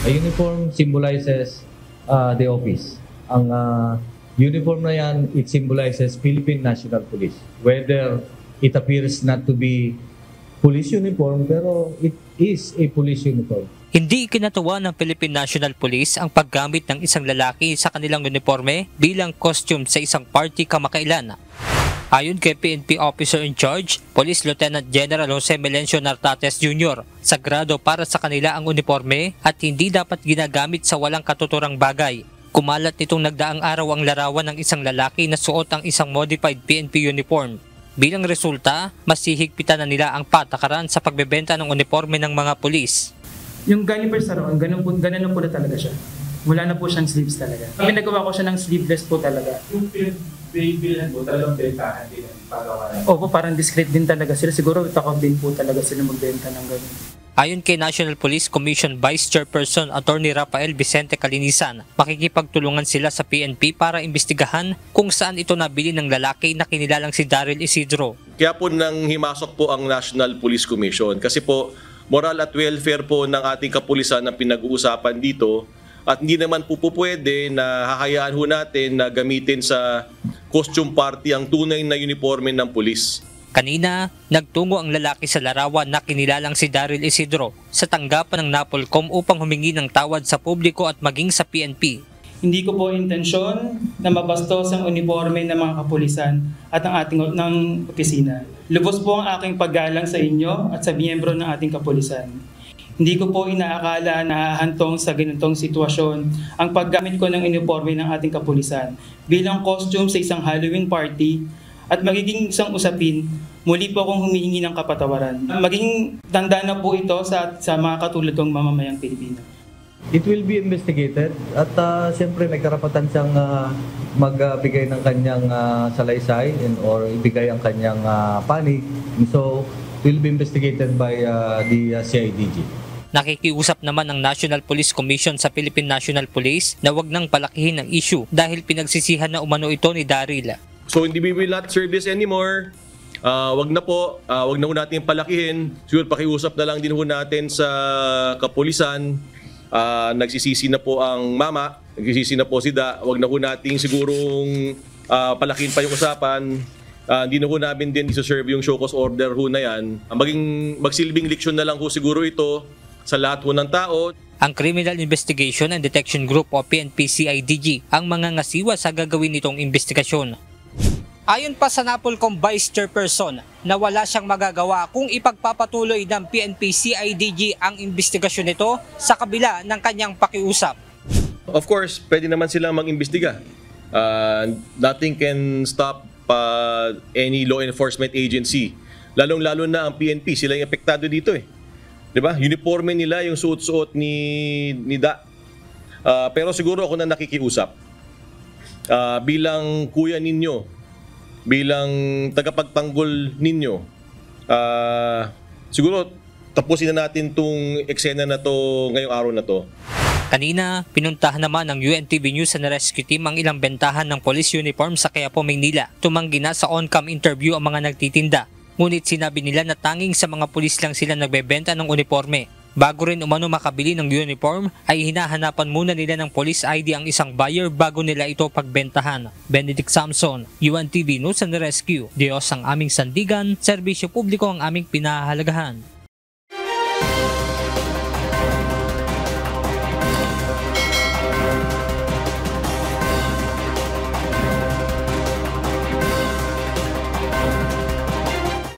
A uniform symbolizes the office. Ang uniform na yan, it symbolizes Philippine National Police. Whether it appears not to be police uniform, pero it is a police uniform. Hindi ikinatawa ng Philippine National Police ang paggamit ng isang lalaki sa kanilang uniforme bilang costume sa isang party kamakailan. Ayon kay PNP Officer in Charge, Police Lieutenant General Jose Melencio Nartates Jr., sagrado para sa kanila ang uniforme at hindi dapat ginagamit sa walang katuturang bagay. Kumalat nitong nagdaang araw ang larawan ng isang lalaki na suot ang isang modified PNP uniform. Bilang resulta, mas hihigpitan na nila ang patakaran sa pagbebenta ng uniforme ng mga pulis. Yung Gulliver sa roon, ganun na po na talaga siya. Wala na po siyang sleeves talaga. Pinagawa ko siya ng sleeveless po talaga. Yung bilhan mo, talagang bentahan din ang pagawa na. Opo, parang discreet din talaga sila. Siguro takot din po talaga sila magbenta ng ganun. Ayon kay National Police Commission Vice Chairperson Attorney Rafael Vicente Calinisan, makikipagtulungan sila sa PNP para imbestigahan kung saan ito nabili ng lalaki na kinilalang si Daryl Isidro. Kaya po nang himasok po ang National Police Commission kasi po moral at welfare po ng ating kapulisan ang pinag-uusapan dito at hindi naman po pwede na hahayaan ho natin na gamitin sa costume party ang tunay na uniforme ng pulis. Kanina, nagtungo ang lalaki sa larawan na kinilalang si Daryl Isidro sa tanggapan ng NAPOLCOM upang humingi ng tawad sa publiko at maging sa PNP. Hindi ko po intensyon na mabastos ang uniforme ng mga kapulisan at ang ating ng opisina. Lubos po ang aking paggalang sa inyo at sa miyembro ng ating kapulisan. Hindi ko po inaakala na hahantong sa ganitong sitwasyon ang paggamit ko ng uniforme ng ating kapulisan bilang costume sa isang Halloween party at magiging isang usapin, muli po akong humihingi ng kapatawaran. Maging tanda na po ito sa mga katulad kong mamamayang Pilipino. It will be investigated at siyempre may karapatan siyang magbigay ng kanyang salaysay or ibigay ang kanyang panig. So, will be investigated by the CIDG. Nakikiusap naman ang National Police Commission sa Philippine National Police na wag nang palakihin ang issue dahil pinagsisihan na umano ito ni Daryl. So hindi we will not serve this anymore. Wag na po, wag na ho natin palakihin. Siguro pakiusap na lang din ho natin sa kapulisan. Nagsisisi na po ang mama, nagsisisi na po si Da. Wag na ho natin sigurong palakihin pa yung usapan. Hindi na ho namin din isa-serve yung show cause order ho na yan. Magsilbing leksyon na lang ho siguro ito sa lahat ho ng tao. Ang Criminal Investigation and Detection Group o PNP-CIDG ang mga ngasiwa sa gagawin nitong investigasyon. Ayon pa sa NAPOLCOM Vice Chairperson na wala siyang magagawa kung ipagpapatuloy ng PNP-CIDG ang investigasyon nito sa kabila ng kanyang pakiusap. Of course, pwede naman silang mag-imbestiga. Nothing can stop any law enforcement agency. Lalong-lalo na ang PNP, sila yung apektado dito eh. 'Di ba? Uniforme nila yung suot-suot ni Da. Pero siguro ako na nakikiusap. Bilang kuya ninyo, bilang tagapagtanggol ninyo, siguro tapusin na natin tong eksena na to ngayong araw na to. Kanina, pinuntahan naman ng UNTV News and Rescue Team ang ilang bentahan ng police uniform sa Quiapo, Maynila. Tumanggi na sa on-cam interview ang mga nagtitinda. Ngunit sinabi nila na tanging sa mga pulis lang sila nagbebenta ng uniforme. Bago rin umano makabili ng uniform, ay hinahanapan muna nila ng police ID ang isang buyer bago nila ito pagbentahan. Benedict Samson, UNTV News and Rescue. Diyos ang aming sandigan, serbisyo publiko ang aming pinahahalagahan.